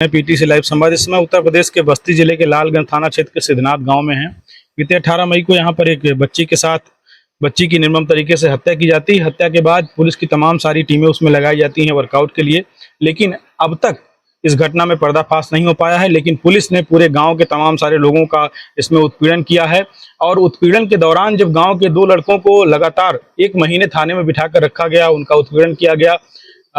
PT से live संवाद। इस समय उत्तर प्रदेश के बस्ती जिले के लालगंज थाना क्षेत्र के सिद्धनाथ गांव में है। बीते 18 मई को यहां पर एक बच्ची की निर्मम तरीके से हत्या की जाती है। हत्या के बाद पुलिस की तमाम सारी टीमें उसमें लगाई जाती हैं वर्कआउट के लिए, लेकिन अब तक इस घटना में पर्दाफाश नहीं हो पाया है। लेकिन पुलिस ने पूरे गांव के तमाम सारे लोगों का इसमें उत्पीड़न किया है और उत्पीड़न के दौरान जब गांव के 2 लड़कों को लगातार 1 महीने थाने में बिठाकर रखा गया, उनका उत्पीड़न किया गया,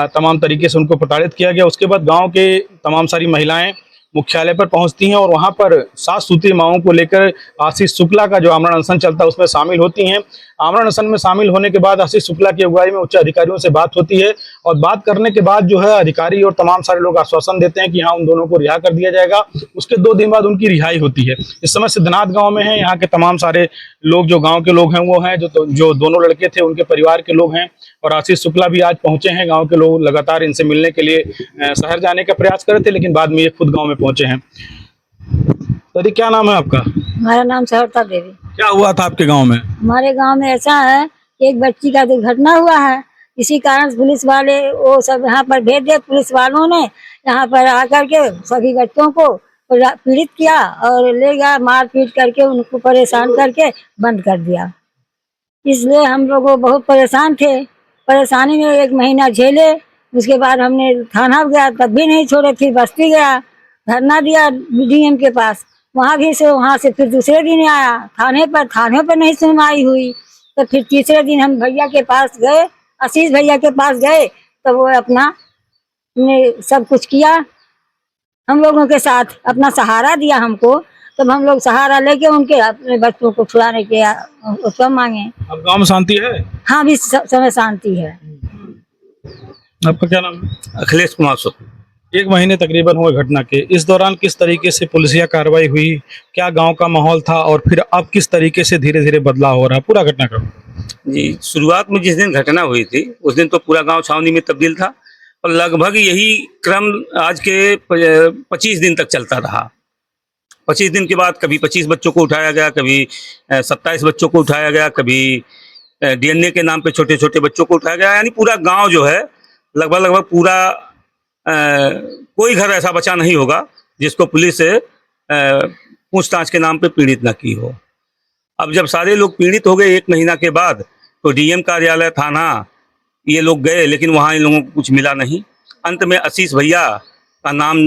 तमाम तरीके से उनको प्रताड़ित किया गया। उसके बाद गांव के तमाम सारी महिलाएं मुख्यालय पर पहुंचती हैं और वहां पर 7 सूत्री मांगों को लेकर आशीष शुक्ला का जो आमरण अनशन चलता है उसमें शामिल होती हैं। आमरण अनशन में शामिल होने के बाद आशीष शुक्ला की अगुवाई में उच्च अधिकारियों से बात होती है और बात करने के बाद जो है अधिकारी और तमाम सारे लोग आश्वासन देते हैं कि हाँ, उन दोनों को रिहा कर दिया जाएगा। उसके 2 दिन बाद उनकी रिहाई होती है। इस समय सिद्धनाथ गाँव में है। यहाँ के तमाम सारे लोग जो गाँव के लोग हैं वो हैं, जो दोनों लड़के थे उनके परिवार के लोग हैं और आशीष शुक्ला भी आज पहुंचे हैं। गाँव के लोग लगातार इनसे मिलने के लिए शहर जाने का प्रयास कर रहे थे, लेकिन बाद में ये खुद गाँव में पहुंचे हैं। दादी, क्या नाम है आपका? हमारा नाम सहरता देवी। क्या हुआ था आपके गांव में? हमारे गांव में ऐसा है कि एक बच्ची का दुर्घटना हुआ है। इसी कारण पुलिस वाले वो सब यहाँ पर भेज दिए। पुलिस वालों ने यहाँ पर आकर के सभी बच्चों को पीड़ित किया और ले गया, मार पीट करके उनको परेशान करके बंद कर दिया। इसलिए हम लोग बहुत परेशान थे। परेशानी में 1 महीना झेले। उसके बाद हमने थाना गया, तब भी नहीं छोड़े। फिर बस्ती गया, धरना दिया डीएम के पास। वहाँ से फिर दूसरे दिन आया थाने पर नहीं सुनवाई हुई। तो फिर तीसरे दिन हम भैया के पास गए, आशीष भैया के पास गए, तो वो अपना ने सब कुछ किया, हम लोगों के साथ अपना सहारा दिया हमको। तब हम लोग सहारा लेके उनके अपने बच्चों को छुड़ाने के उसको मांगे। अब गांव में शांति है? हाँ, भी समय शांति है। आपका क्या नाम है? अखिलेश कुमार सुख। 1 महीने तकरीबन हुए घटना के। इस दौरान किस तरीके से पुलिसिया कार्रवाई हुई, क्या गांव का माहौल था और फिर अब किस तरीके से धीरे धीरे बदलाव हो रहा है? पूरा घटनाक्रम। जी, शुरुआत में जिस दिन घटना हुई थी उस दिन तो पूरा गांव छावनी में तब्दील था और लगभग यही क्रम आज के 25 दिन तक चलता रहा। 25 दिन के बाद कभी 25 बच्चों को उठाया गया, कभी 27 बच्चों को उठाया गया, कभी डीएनए के नाम पे छोटे छोटे बच्चों को उठाया गया। यानी पूरा गाँव जो है लगभग पूरा कोई घर ऐसा बचा नहीं होगा जिसको पुलिस से पूछताछ के नाम पे पीड़ित न की हो। अब जब सारे लोग पीड़ित हो गए 1 महीना के बाद, तो डीएम कार्यालय, थाना, ये लोग गए, लेकिन वहाँ इन लोगों को कुछ मिला नहीं। अंत में आशीष भैया का नाम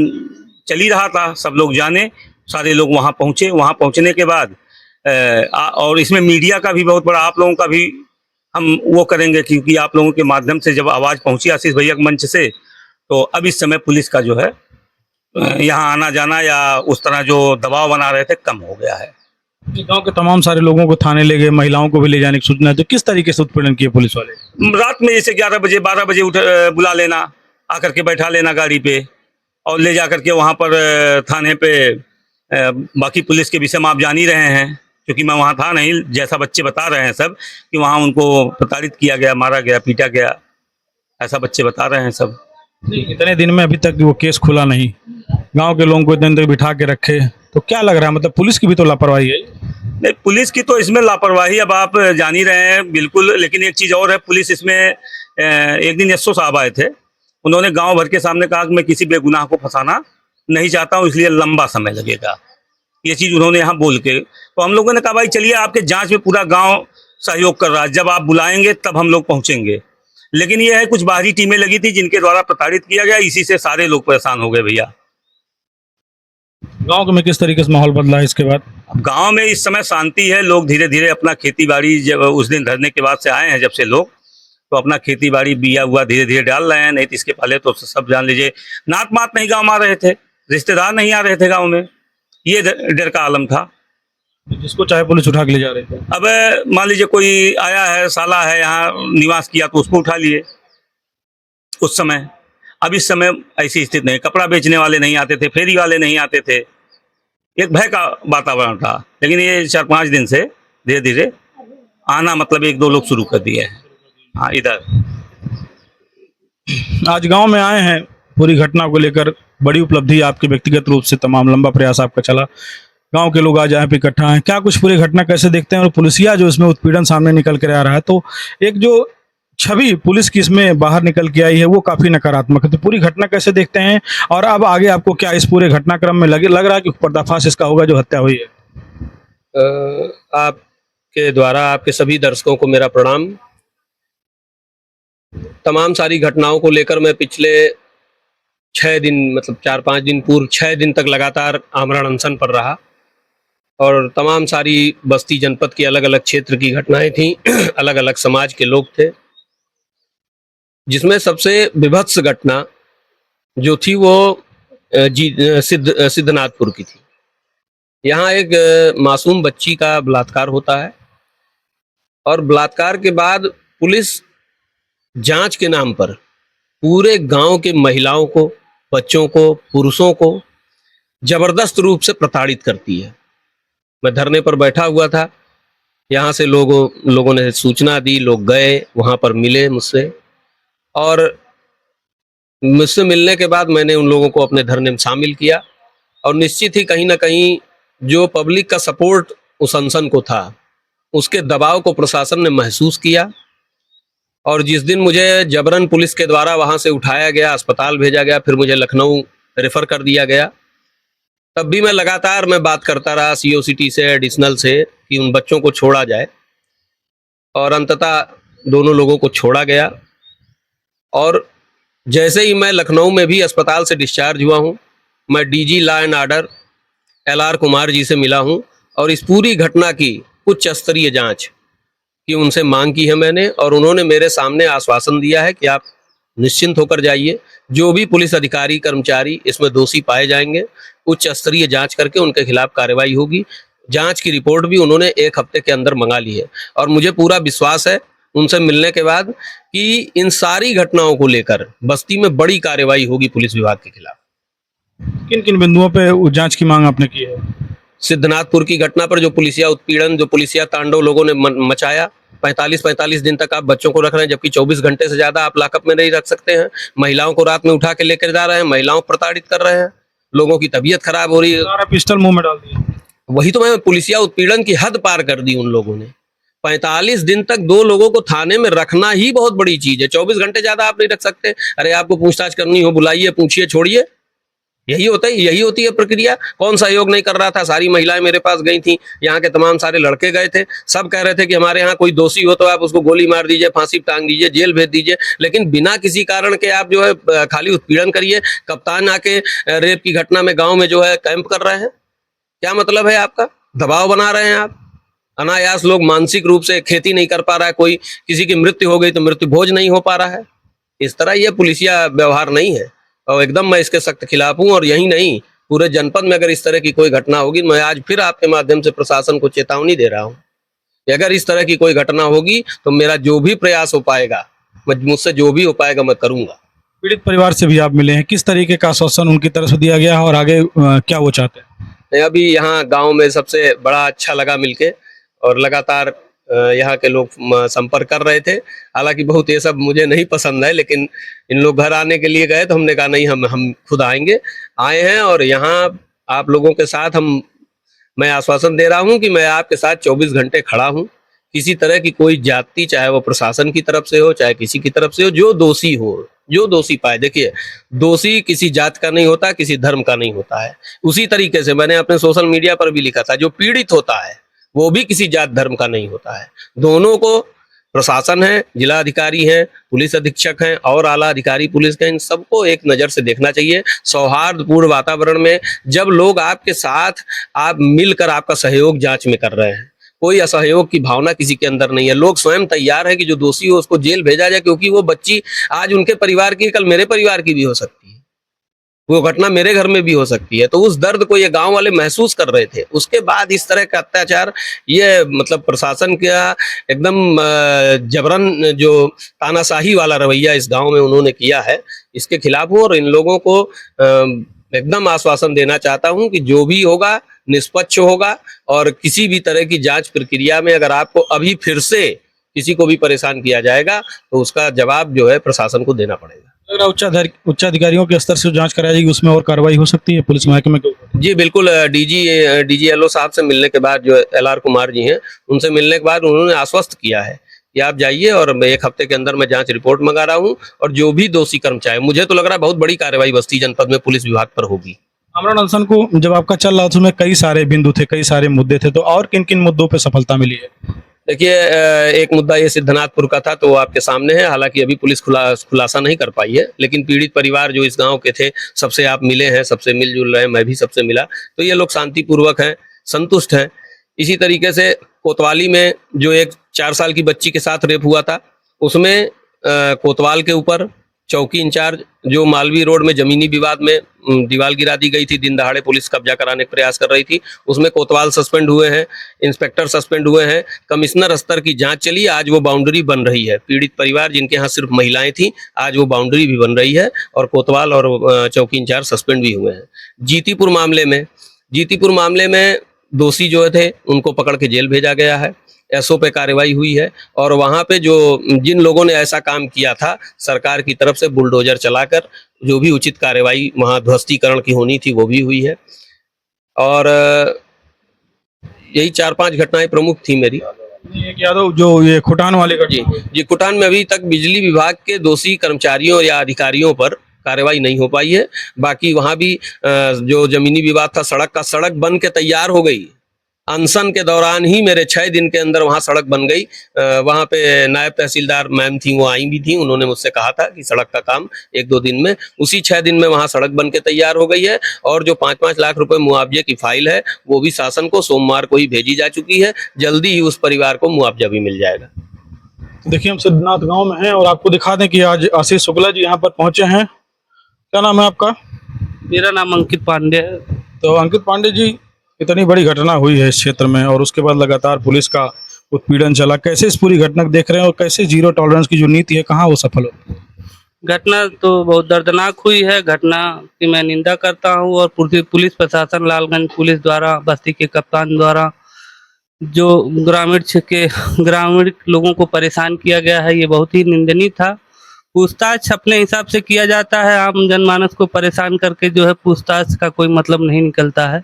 चल ही रहा था, सब लोग जाने, सारे लोग वहाँ पहुँचे। वहाँ पहुँचने के बाद और इसमें मीडिया का भी बहुत बड़ा, आप लोगों का भी हम वो करेंगे, क्योंकि आप लोगों के माध्यम से जब आवाज़ पहुँची आशीष भैया के मंच से, तो अब इस समय पुलिस का जो है यहाँ आना जाना या उस तरह जो दबाव बना रहे थे कम हो गया है। गांव के तमाम सारे लोगों को थाने ले गए, महिलाओं को भी ले जाने की सूचना है, तो किस तरीके से उत्पीड़न किए पुलिस वाले? रात में जैसे 11 बजे 12 बजे बुला लेना, आकर के बैठा लेना गाड़ी पे और ले जा करके वहाँ पर थाने पे। बाकी पुलिस के विषय में आप जान ही रहे हैं, क्योंकि मैं वहाँ था नहीं। जैसा बच्चे बता रहे हैं सब कि वहाँ उनको प्रताड़ित किया गया, मारा गया, पीटा गया, ऐसा बच्चे बता रहे हैं सब। इतने दिन में अभी तक वो केस खुला नहीं, गांव के लोगों को इतने दिन बिठा के रखे, तो क्या लग रहा है? मतलब पुलिस की भी तो लापरवाही है। नहीं, पुलिस की तो इसमें लापरवाही अब आप जान ही रहे हैं बिल्कुल। लेकिन एक चीज़ और है, पुलिस इसमें एक दिन एसओ साहब आए थे, उन्होंने गांव भर के सामने कहा कि मैं किसी बेगुनाह को फंसाना नहीं चाहता हूं, इसलिए लंबा समय लगेगा। ये चीज़ उन्होंने यहाँ बोल के, तो हम लोगों ने कहा भाई चलिए, आपके जाँच में पूरा गाँव सहयोग कर रहा है, जब आप बुलाएंगे तब हम लोग पहुँचेंगे। लेकिन ये है, कुछ बाहरी टीमें लगी थी जिनके द्वारा प्रताड़ित किया गया, इसी से सारे लोग परेशान हो गए भैया। गांव में किस तरीके से माहौल बदला है इसके बाद? गांव में इस समय शांति है। लोग धीरे धीरे अपना खेती बाड़ी, जब उस दिन धरने के बाद से आए हैं जब से लोग, तो अपना खेती बाड़ी बिया हुआ धीरे धीरे डाल रहे हैं। नहीं तो इसके पहले तो सब जान लीजिए नात मात नहीं गाँव में आ रहे थे, रिश्तेदार नहीं आ रहे थे गाँव में, ये डर का आलम था। जिसको चाहे पुलिस उठा के ले जा रहे थे। अब मान लीजिए कोई आया है, साला है, यहाँ निवास किया, तो उसको उठा लिए उस समय। अब इस समय ऐसी स्थिति नहीं, कपड़ा बेचने वाले नहीं आते थे, फेरी वाले नहीं आते थे, एक भय का वातावरण था। लेकिन ये 4-5 दिन से धीरे धीरे आना, मतलब 1-2 लोग शुरू कर दिए हैं। हाँ, इधर आज गांव में आए हैं, पूरी घटना को लेकर बड़ी उपलब्धि आपके व्यक्तिगत रूप से, तमाम लंबा प्रयास आपका चला, गांव के लोग आज यहाँ पे इकट्ठा हैं। क्या कुछ पूरी घटना कैसे देखते हैं और पुलिसिया जो इसमें उत्पीड़न सामने निकल कर आ रहा है? तो एक जो छवि पुलिस की इसमें बाहर निकल के आई है वो काफी नकारात्मक है। तो पूरी घटना कैसे देखते हैं और अब आगे आपको क्या इस पूरे घटनाक्रम में लग रहा है कि पर्दाफाश इसका होगा जो हत्या हुई है? आपके द्वारा आपके सभी दर्शकों को मेरा प्रणाम। तमाम सारी घटनाओं को लेकर मैं पिछले 6 दिन मतलब 4-5 दिन पूर्व 6 दिन तक लगातार आमरण अनशन पर रहा और तमाम सारी बस्ती जनपद की अलग अलग क्षेत्र की घटनाएं थी अलग अलग समाज के लोग थे, जिसमें सबसे विभत्स घटना जो थी वो सिद्धनाथपुर की थी। यहाँ एक मासूम बच्ची का बलात्कार होता है और बलात्कार के बाद पुलिस जांच के नाम पर पूरे गांव के महिलाओं को, बच्चों को, पुरुषों को जबरदस्त रूप से प्रताड़ित करती है। मैं धरने पर बैठा हुआ था, यहाँ से लोगों ने सूचना दी, लोग गए, वहाँ पर मिले मुझसे और मुझसे मिलने के बाद मैंने उन लोगों को अपने धरने में शामिल किया और निश्चित ही कहीं ना कहीं जो पब्लिक का सपोर्ट उस अनशन को था उसके दबाव को प्रशासन ने महसूस किया और जिस दिन मुझे जबरन पुलिस के द्वारा वहाँ से उठाया गया, अस्पताल भेजा गया, फिर मुझे लखनऊ रेफर कर दिया गया, तब भी मैं लगातार बात करता रहा COCT से, एडिशनल से कि उन बच्चों को छोड़ा जाए और अंततः दोनों लोगों को छोड़ा गया। और जैसे ही मैं लखनऊ में भी अस्पताल से डिस्चार्ज हुआ हूँ, मैं DG law and order LR Kumar ji से मिला हूँ और इस पूरी घटना की उच्च स्तरीय जांच की उनसे मांग की है मैंने और उन्होंने मेरे सामने आश्वासन दिया है कि आप निश्चिंत होकर जाइए, जो भी पुलिस अधिकारी कर्मचारी इसमें दोषी पाए जाएंगे उच्च स्तरीय जांच करके उनके खिलाफ कार्रवाई होगी। जांच की रिपोर्ट भी उन्होंने 1 हफ्ते के अंदर मंगा ली है और मुझे पूरा विश्वास है उनसे मिलने के बाद कि इन सारी घटनाओं को लेकर बस्ती में बड़ी कार्रवाई होगी पुलिस विभाग के खिलाफ। किन किन बिंदुओं पे जांच की मांग आपने की है? सिद्धनाथपुर की घटना पर जो पुलिसिया उत्पीड़न, जो पुलिसिया तांडव लोगों ने मचाया, 45 दिन तक आप बच्चों को रख रहे हैं जबकि 24 घंटे से ज्यादा आप लॉकअप में नहीं रख सकते हैं। महिलाओं को रात में उठा के लेकर जा रहे हैं, महिलाओं को प्रताड़ित कर रहे हैं, लोगों की तबीयत खराब हो रही है। पिस्टल मुंह में डाल दिया। वही तो मैं पुलिसिया उत्पीड़न की हद पार कर दी उन लोगों ने। 45 दिन तक 2 लोगों को थाने में रखना ही बहुत बड़ी चीज है। 24 घंटे ज्यादा आप नहीं रख सकते। अरे आपको पूछताछ करनी हो, बुलाइए, पूछिए, छोड़िए, यही होती है प्रक्रिया। कौन सहयोग नहीं कर रहा था? सारी महिलाएं मेरे पास गई थी, यहाँ के तमाम सारे लड़के गए थे, सब कह रहे थे कि हमारे यहाँ कोई दोषी हो तो आप उसको गोली मार दीजिए, फांसी टांग दीजिए, जेल भेज दीजिए, लेकिन बिना किसी कारण के आप जो है खाली उत्पीड़न करिए। कप्तान आके रेप की घटना में गाँव में जो है कैंप कर रहे हैं, क्या मतलब है आपका? दबाव बना रहे हैं आप। अनायास लोग मानसिक रूप से खेती नहीं कर पा रहा है, कोई किसी की मृत्यु हो गई तो मृत्यु भोज नहीं हो पा रहा है। इस तरह ये पुलिसिया व्यवहार नहीं है और एकदम मैं इसके सख्त खिलाफ हूं। और यही नहीं, पूरे जनपद में अगर इस तरह की कोई घटना होगी, मैं आज फिर आपके माध्यम से प्रशासन को चेतावनी दे रहा हूं कि अगर इस तरह की कोई घटना होगी तो मेरा जो भी प्रयास हो पाएगा, मुझसे जो भी हो पाएगा मैं करूंगा। पीड़ित परिवार से भी आप मिले हैं, किस तरीके का आश्वासन उनकी तरफ से दिया गया है और आगे क्या वो चाहते हैं? अभी यहाँ गाँव में सबसे बड़ा अच्छा लगा मिलके और लगातार यहाँ के लोग संपर्क कर रहे थे। हालांकि बहुत ये सब मुझे नहीं पसंद है, लेकिन इन लोग घर आने के लिए गए तो हमने कहा नहीं, हम खुद आए हैं और यहाँ आप लोगों के साथ मैं आश्वासन दे रहा हूँ कि मैं आपके साथ 24 घंटे खड़ा हूँ। किसी तरह की कोई जाति, चाहे वो प्रशासन की तरफ से हो, चाहे किसी की तरफ से हो, जो दोषी पाए। देखिए, दोषी किसी जात का नहीं होता, किसी धर्म का नहीं होता है। उसी तरीके से मैंने अपने सोशल मीडिया पर भी लिखा था, जो पीड़ित होता है वो भी किसी जात धर्म का नहीं होता है। दोनों को प्रशासन है, जिला अधिकारी हैं, पुलिस अधीक्षक हैं और आला अधिकारी पुलिस के, इन सबको एक नज़र से देखना चाहिए। सौहार्दपूर्ण वातावरण में जब लोग आपके साथ आप मिलकर आपका सहयोग जांच में कर रहे हैं, कोई असहयोग की भावना किसी के अंदर नहीं है। लोग स्वयं तैयार है कि जो दोषी हो उसको जेल भेजा जाए, क्योंकि वो बच्ची आज उनके परिवार की, कल मेरे परिवार की भी हो सकती है, वो घटना मेरे घर में भी हो सकती है। तो उस दर्द को ये गांव वाले महसूस कर रहे थे। उसके बाद इस तरह का अत्याचार, ये मतलब प्रशासन का एकदम जबरन जो तानाशाही वाला रवैया इस गांव में उन्होंने किया है, इसके खिलाफ हूँ और इन लोगों को एकदम आश्वासन देना चाहता हूँ कि जो भी होगा निष्पक्ष होगा और किसी भी तरह की जांच प्रक्रिया में अगर आपको अभी फिर से किसी को भी परेशान किया जाएगा तो उसका जवाब जो है प्रशासन को देना पड़ेगा। उच्चाधिकारियों के स्तर से जांच कराई जाएगी, उसमें और कार्रवाई हो सकती है पुलिस महकमे के ऊपर? जी बिल्कुल। DG LO साहब से मिलने के बाद, जो LR कुमार जी हैं, उनसे मिलने के बाद उन्होंने आश्वस्त किया है कि आप जाइए और मैं 1 हफ्ते के अंदर मैं जांच रिपोर्ट मंगा रहा हूं, और जो भी दोषी कर्मचारी, मुझे तो लग रहा है बहुत बड़ी कार्रवाई बस्ती जनपद में पुलिस विभाग पर होगी। आमरण अनशन को जब आपका चल रहा था उसमें कई सारे बिंदु थे, कई सारे मुद्दे थे, तो और किन किन मुद्दों पे सफलता मिली है? देखिए, एक मुद्दा ये सिद्धनाथपुर का था, तो वो आपके सामने है। हालांकि अभी पुलिस खुलासा नहीं कर पाई है, लेकिन पीड़ित परिवार जो इस गांव के थे, सबसे आप मिले हैं, सबसे मिलजुल रहे हैं, मैं भी सबसे मिला, तो ये लोग शांतिपूर्वक हैं, संतुष्ट हैं। इसी तरीके से कोतवाली में जो एक 4 साल की बच्ची के साथ रेप हुआ था, उसमें कोतवाल के ऊपर चौकी इंचार्ज, जो मालवी रोड में जमीनी विवाद में दीवार गिरा दी गई थी, दिन दहाड़े पुलिस कब्जा कराने का प्रयास कर रही थी, उसमें कोतवाल सस्पेंड हुए हैं, इंस्पेक्टर सस्पेंड हुए हैं, कमिश्नर स्तर की जांच चली, आज वो बाउंड्री बन रही है। पीड़ित परिवार जिनके यहाँ सिर्फ महिलाएं थी, आज वो बाउंड्री भी बन रही है, और कोतवाल और चौकी इंचार्ज सस्पेंड भी हुए हैं। जीतीपुर मामले में दोषी जो थे उनको पकड़ के जेल भेजा गया है, एसओ पे कार्रवाई हुई है, और वहाँ पे जो जिन लोगों ने ऐसा काम किया था, सरकार की तरफ से बुलडोजर चलाकर जो भी उचित कार्रवाई वहाँ ध्वस्तीकरण की होनी थी वो भी हुई है। और यही 4-5 घटनाएं प्रमुख थी मेरी। एक यादव जो ये खुटान वाले का जी, कुटान में अभी तक बिजली विभाग के दोषी कर्मचारियों या अधिकारियों पर कार्रवाई नहीं हो पाई है। बाकी वहाँ भी जो जमीनी विवाद था, सड़क बन के तैयार हो गई। अनशन के दौरान ही मेरे 6 दिन के अंदर वहाँ सड़क बन गई। वहाँ पे नायब तहसीलदार मैम थी, वो आई भी थी, उन्होंने मुझसे कहा था कि सड़क का काम 1-2 दिन में, उसी 6 दिन में वहाँ सड़क बन के तैयार हो गई है। और जो 5-5 लाख रुपए मुआवजे की फाइल है, वो भी शासन को सोमवार को ही भेजी जा चुकी है। जल्दी ही उस परिवार को मुआवजा भी मिल जाएगा। देखिए, हम सिद्धनाथ गांव में हैं और आपको दिखा दें कि आज आशीष शुक्ला जी यहाँ पर पहुंचे हैं। क्या नाम है आपका? मेरा नाम अंकित पांडे है। तो अंकित पांडे जी, इतनी बड़ी घटना हुई है इस क्षेत्र में और उसके बाद लगातार पुलिस का उत्पीड़न चला, कैसे इस पूरी घटना को देख रहे हैं और कैसे जीरो टॉलरेंस की जो नीति है, कहाँ वो सफल हो? घटना तो बहुत दर्दनाक हुई है। घटना की मैं निंदा करता हूं, और पुलिस प्रशासन, लालगंज पुलिस द्वारा, बस्ती के कप्तान द्वारा जो ग्रामीण लोगों को परेशान किया गया है, ये बहुत ही निंदनीय था। पूछताछ अपने हिसाब से किया जाता है, आम जनमानस को परेशान करके जो है पूछताछ का कोई मतलब नहीं निकलता है।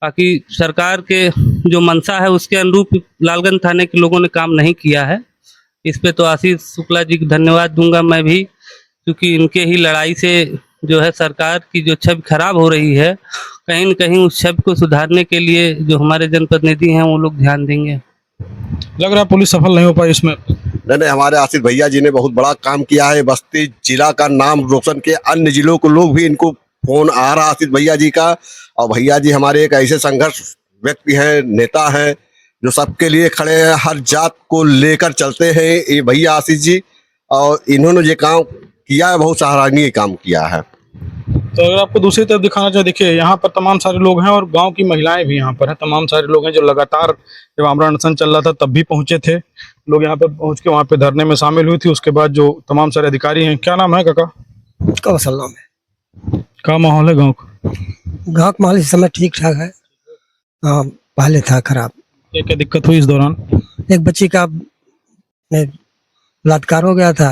बाकी सरकार के जो मंशा है उसके अनुरूप लालगंज थाने के लोगों ने काम नहीं किया है। इस पे तो आशीष शुक्ला जी को धन्यवाद दूंगा मैं भी, क्योंकि इनके ही लड़ाई से जो है सरकार की जो छवि खराब हो रही है, कहीं न कहीं उस छवि को सुधारने के लिए जो हमारे जनप्रतिनिधि हैं वो लोग ध्यान देंगे। लग रहा है पुलिस सफल नहीं हो पाई इसमें? नहीं, हमारे आशीष भैया जी ने बहुत बड़ा काम किया है। बस्ती जिला का नाम रोशन के अन्य जिलों के लोग भी इनको फोन आ रहा आशीष भैया जी का। और भैया जी हमारे एक ऐसे संघर्ष व्यक्ति हैं, नेता हैं, जो सबके लिए खड़े हैं, हर जात को लेकर चलते हैं ये भैया आशीष जी। और इन्होंने ये काम किया है, बहुत सराहनीय काम किया है। तो अगर आपको दूसरी तरफ दिखाना चाहिए, देखिए यहाँ पर तमाम सारे लोग हैं और गांव की महिलाएं भी यहाँ पर हैं। तमाम सारे लोग हैं जो लगातार जब आमरण अनशन चल रहा था तब भी पहुंचे थे। लोग यहाँ पर पहुंच के वहाँ पे धरने में शामिल हुई थी। उसके बाद जो तमाम सारे अधिकारी हैं, क्या नाम है काका? कौशल नाम है। क्या माहौल है गाँव का? गाँव का माहौल इस समय ठीक ठाक है। हाँ, पहले था खराब। क्या क्या दिक्कत हुई इस दौरान? एक बच्ची का बलात्कार हो गया था,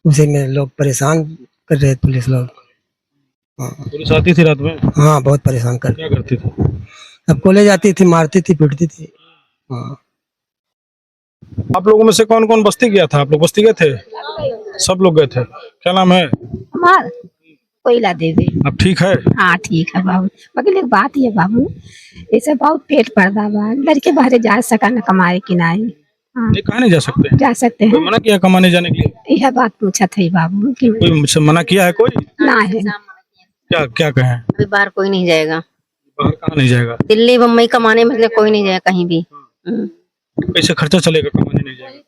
उसी में लोग परेशान कर रहे थे पुलिस लोग। पुलिस आती थी रात में? हाँ, बहुत परेशान कर। क्या करती थी? अब कॉलेज आती थी, मारती थी, पीटती थी। हाँ। आप लोगों में से कौन कौन बस्ती गया था? आप लोग बस्ती गए थे? सब लोग गए थे। क्या नाम है? हमार कोयला देवी। अब ठीक है? हाँ ठीक है बाबू, मगर एक बात ये बाबू, ऐसे बहुत पेट पर्दा बा, लड़के बाहर जा सका न कमाए कि नहीं। हाँ, ये कहाँ नहीं जा सकते? जा सकते कोई हैं। मना किया कमाने जाने के लिए? यह बात पूछा था बाबू कि कोई मुझसे मना किया है कोई? ना है। क्या क्या कहें? अभी बाहर कोई नहीं जाएगा, बाहर कहाँ नहीं जाएगा? दिल्ली बम्बई कमाने मतलब कोई नहीं जाएगा कहीं भी। कैसे खर्चा चलेगा कमाने नहीं जाएगा?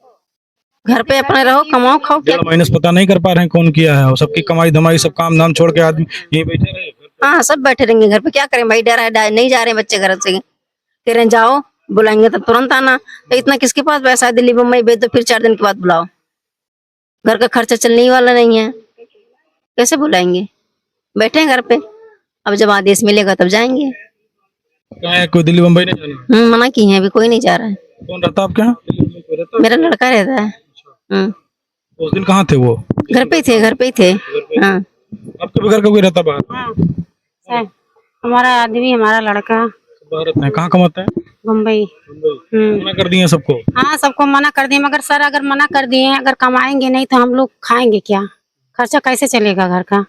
घर पे अपने रहो, कमाओ, खाओ। क्या 1.5 महीने से पता नहीं कर पा रहे हैं कौन किया है, और सबकी कमाई धमाई सब काम धाम छोड़ के आदमी यहीं बैठे रहे। हाँ, सब बैठे रहेंगे घर पे, क्या करें भाई, डर है, नहीं जा रहे हैं बच्चे घर से, कह रहे हैं जाओ, बुलाएंगे तब तुरंत आना। तो इतना किसके पास पैसा है, दिल्ली बम्बई भेज दो, फिर 4 दिन के बाद बुलाओ। घर का खर्चा चलने ही वाला नहीं है, कैसे बुलाएंगे? बैठे हैं घर पे, अब जब आदेश मिलेगा तब जाएंगे। कोई दिल्ली बम्बई नहीं जाना? मना की है, अभी कोई नहीं जा रहा है। कौन रहता आपके यहाँ? मेरा लड़का रहता है। उस दिन कहाँ थे वो? घर पे ही थे, घर पे ही थे। हाँ, आपके भी घर का कोई रहता बाहर? हमारा आदमी, हमारा लड़का बाहर रहते हैं। कहाँ कमाते हैं? मुंबई। मना कर दिए सबको? हाँ, सबको मना कर दिए, मगर सर अगर मना कर दिए हैं, अगर कमाएंगे नहीं तो हम लोग खाएंगे क्या? खर्चा कैसे चलेगा घर का?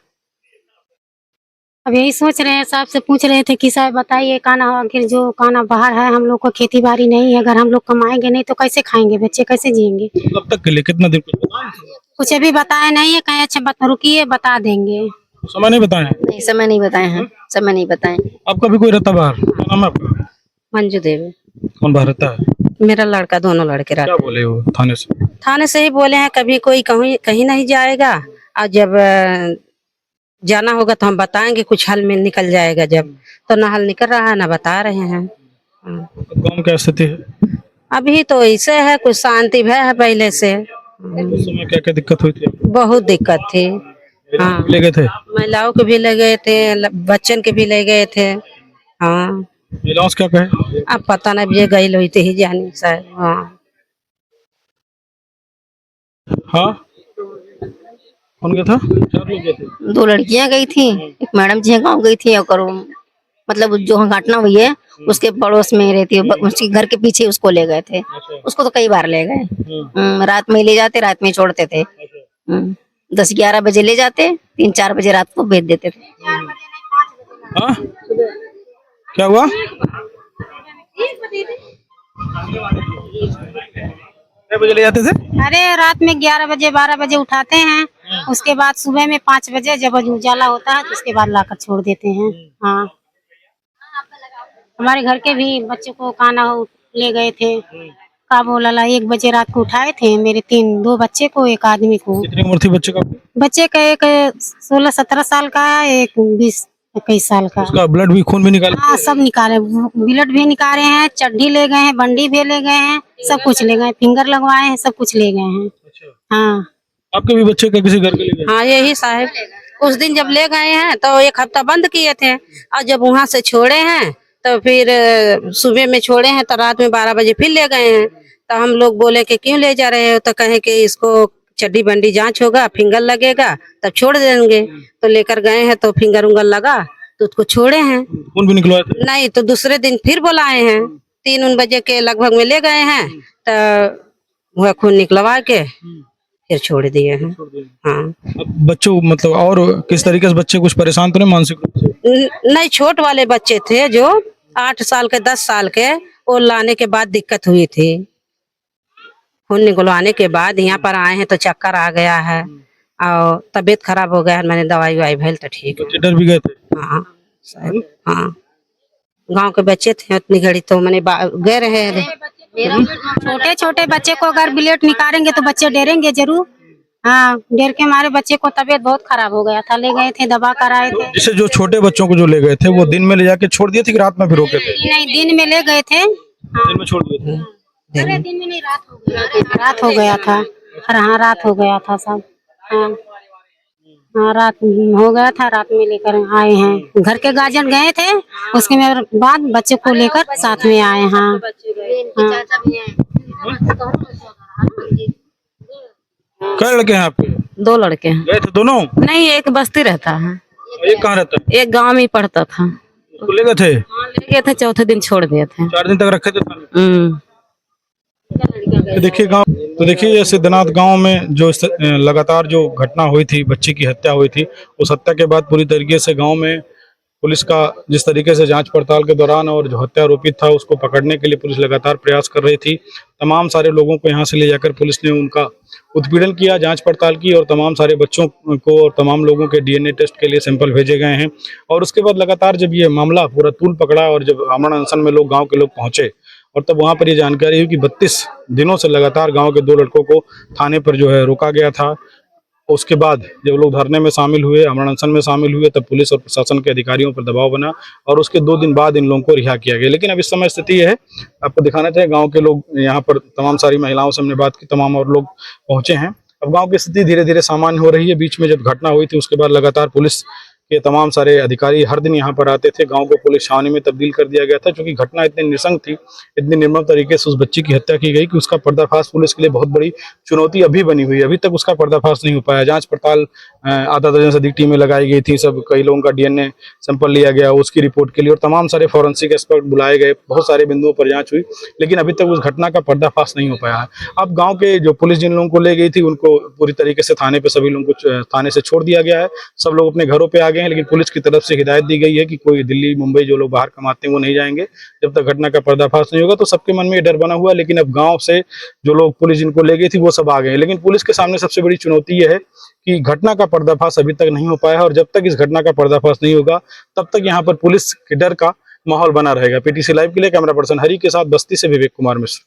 अब यही सोच रहे हैं, साहब से पूछ रहे थे कि साहब बताइए काना आखिर जो काना बाहर है, हम लोग को खेती बाड़ी नहीं है, अगर हम लोग कमाएंगे नहीं तो कैसे खाएंगे, बच्चे कैसे जिएंगे? कब तक के लिए, कितना दिन? कुछ अभी बताया नहीं है, कहीं अच्छा रुकिए बता देंगे। समय नहीं बताए? नहीं, समय नहीं बताए हैं, समय नहीं बताए। आपका भी कोई रहता बाहर? क्या नाम है आपका? मंजू देवी। कौन बाहर रहता है? मेरा लड़का, दोनों लड़के रहते। क्या बोले वो थाने से? थाने से ही बोले हैं कभी कोई कहीं नहीं जाएगा, और जब जाना होगा तो हम बताएंगे, कुछ हल में निकल जाएगा। जब तो ना हल निकल रहा है ना बता रहे हैं। गाँव में क्या स्थिति है? अभी तो ऐसे है, कुछ शांति भय है पहले से। उस समय क्या क्या दिक्कत हुई थी? बहुत दिक्कत थी। हाँ, ले गए थे? महिलाओं के भी ले गए थे, बच्चन के भी ले गए थे। हाँ, महिलाओं से क्या कहे? अब पता नहीं, ये गई लोई ही जानी शायद। हाँ, हाँ, कौन गया था? 4 लोग गए थे। 2 लड़कियां गई थी, एक मैडम जी गाँव गई थी, और मतलब जो घटना हुई है उसके पड़ोस में रहती है, उसके घर के पीछे उसको ले गए थे। उसको तो कई बार ले गए। रात में ले जाते, रात में छोड़ते थे। 10-11 बजे ले जाते, 3-4 बजे रात को भेज देते थे। हाँ? क्या हुआ? कितने बजे ले जाते थे? अरे रात में 11 बजे 12 बजे उठाते हैं, उसके बाद सुबह में 5 बजे जब उजाला होता है तो उसके बाद लाकर छोड़ देते हैं। हाँ, हमारे घर के भी बच्चे को काना ले गए थे, का बोला 1 बजे रात को उठाए थे, मेरे 2 बच्चे को, एक आदमी को। कितनी उम्र थी बच्चे का? बच्चे का एक 16-17 साल का है, एक 20-21 साल का। उसका ब्लड भी, खून भी निकाले? हाँ, सब निकाले, ब्लड भी निकाले हैं, चड्डी ले गए हैं, बंडी भी ले गए हैं, सब कुछ ले गए, फिंगर लगवाए हैं, सब कुछ ले गए हैं। हाँ, आपके भी बच्चे का किसी घर के ले गए? हाँ, यही साहब उस दिन जब ले गए हैं तो 1 हफ्ता बंद किए थे, और जब वहाँ से छोड़े हैं तो फिर सुबह में छोड़े हैं तो रात में 12 बजे फिर ले गए हैं। तो हम लोग बोले कि क्यों ले जा रहे हो, तो कहे कि इसको चड्डी बंडी जांच होगा, फिंगर लगेगा तब छोड़ देंगे। तो लेकर गए हैं तो फिंगर उंगर लगा तो उसको छोड़े हैं। खून भी निकलवाए थे? नहीं, तो दूसरे दिन फिर बुलाए हैं, 3 बजे के लगभग में ले गए हैं, तो वह खून निकलवा के फिर छोड़ दिए हैं। हाँ, अब बच्चों मतलब और किस तरीके से बच्चे कुछ परेशान तो नहीं मानसिक रूप से? नहीं, छोट वाले बच्चे थे जो 8 साल के 10 साल के, वो लाने के बाद दिक्कत हुई थी। खून निकलवाने के बाद यहाँ पर आए हैं तो चक्कर आ गया है और तबीयत खराब हो गया है, मैंने दवाई वाई भैल तो ठीक है। डर भी गए थे? हाँ साहब, हाँ, गांव के बच्चे थे, उतनी घड़ी तो मैंने गए रहे। छोटे छोटे बच्चे को अगर ब्लेड निकालेंगे तो बच्चे डरेंगे जरूर। हाँ, डर के हमारे बच्चे को तबीयत बहुत खराब हो गया था, ले गए थे, दवा कराए थे। जैसे जो छोटे बच्चों को जो ले गए थे वो दिन में ले जाके छोड़ दिए थे कि रात में भी रोके थे? नहीं, दिन में ले गए थे। दिन में छोड़ दिए थे? अरे दिन में नहीं, रात हो गया था। रात हो गया था। हाँ, रात हो गया था सब। हाँ, हाँ, रात हो गया था, रात में लेकर आए हैं। घर के गार्जियन गए थे, उसके बाद बच्चे को लेकर साथ में आए। हाँ, क्या लड़के हैं आपके? 2 लड़के हैं। गए थे दोनों? नहीं, एक बस्ती रहता है, एक कहाँ रहता है? एक गांव में पढ़ता था। उसको ले गए थे? ले गए थे, चौथे दिन छोड़ दिए थे। 4 दिन तक रखे थे थाने? देखिए गांव, तो देखिए ये सिद्धनाथ गांव में जो लगातार जो घटना हुई थी, बच्ची की हत्या हुई थी, उस हत्या के बाद पूरी तरीके से गांव में पुलिस का जिस तरीके से जांच पड़ताल के दौरान और जो हत्या आरोपित था उसको पकड़ने के लिए पुलिस लगातार प्रयास कर रही थी। तमाम सारे लोगों को यहां से ले जाकर पुलिस ने उनका उत्पीड़न किया, जांच पड़ताल की, और तमाम सारे बच्चों को और तमाम लोगों के डीएनए टेस्ट के लिए सैंपल भेजे गए हैं। और उसके बाद लगातार जब ये मामला पूरा तूल पकड़ा और जब अमन अनशन में लोग, गाँव के लोग पहुंचे, और तब वहां पर ये जानकारी हुई कि 32 दिनों से लगातार गांव के 2 लड़कों को थाने पर जो है रोका गया था। उसके बाद जब लोग धरने में शामिल हुए, अमन अनशन में शामिल हुए, तब पुलिस और प्रशासन के अधिकारियों पर दबाव बना और उसके 2 दिन बाद इन लोगों को रिहा किया गया। लेकिन अब इस समय स्थिति है, आपको दिखाना चाहिए, गाँव के लोग यहाँ पर तमाम सारी महिलाओं से हमने बात की, तमाम और लोग पहुंचे हैं। अब गाँव की स्थिति धीरे धीरे सामान्य हो रही है। बीच में जब घटना हुई थी उसके बाद लगातार पुलिस के तमाम सारे अधिकारी हर दिन यहाँ पर आते थे। गांव को पुलिस छावनी में तब्दील कर दिया गया था, क्योंकि घटना इतनी नृशंस थी, इतनी निर्मम तरीके से उस बच्ची की हत्या की गई कि उसका पर्दाफाश पुलिस के लिए बहुत बड़ी चुनौती अभी बनी हुई है। अभी तक उसका पर्दाफाश नहीं हो पाया। जांच पड़ताल आधा दर्जन से अधिक टीमें लगाई गई थी, सब कई लोगों का DNA सैंपल लिया गया उसकी रिपोर्ट के लिए, और तमाम सारे फॉरेंसिक एक्सपर्ट बुलाए गए, बहुत सारे बिंदुओं पर जांच हुई, लेकिन अभी तक उस घटना का पर्दाफाश नहीं हो पाया है। अब गांव के जो पुलिस जिन लोगों को ले गई थी उनको पूरी तरीके से थाने पे सभी लोगों को थाने से छोड़ दिया गया है। सब लोग अपने घरों पे आ गए हैं, लेकिन पुलिस की तरफ से हिदायत दी गई है कि कोई दिल्ली मुंबई जो लोग बाहर कमाते हैं वो नहीं जाएंगे जब तक घटना का पर्दाफाश नहीं होगा। तो सबके मन में ये डर बना हुआ है, लेकिन अब गाँव से जो लोग पुलिस जिनको ले गई थी वो सब आ गए हैं। लेकिन पुलिस के सामने सबसे बड़ी चुनौती ये है कि घटना का पर्दाफाश अभी तक नहीं हो पाया है, और जब तक इस घटना का पर्दाफाश नहीं होगा तब तक यहाँ पर पुलिस के डर का माहौल बना रहेगा। PTC लाइव के लिए कैमरा पर्सन हरी के साथ बस्ती से विवेक कुमार मिश्र।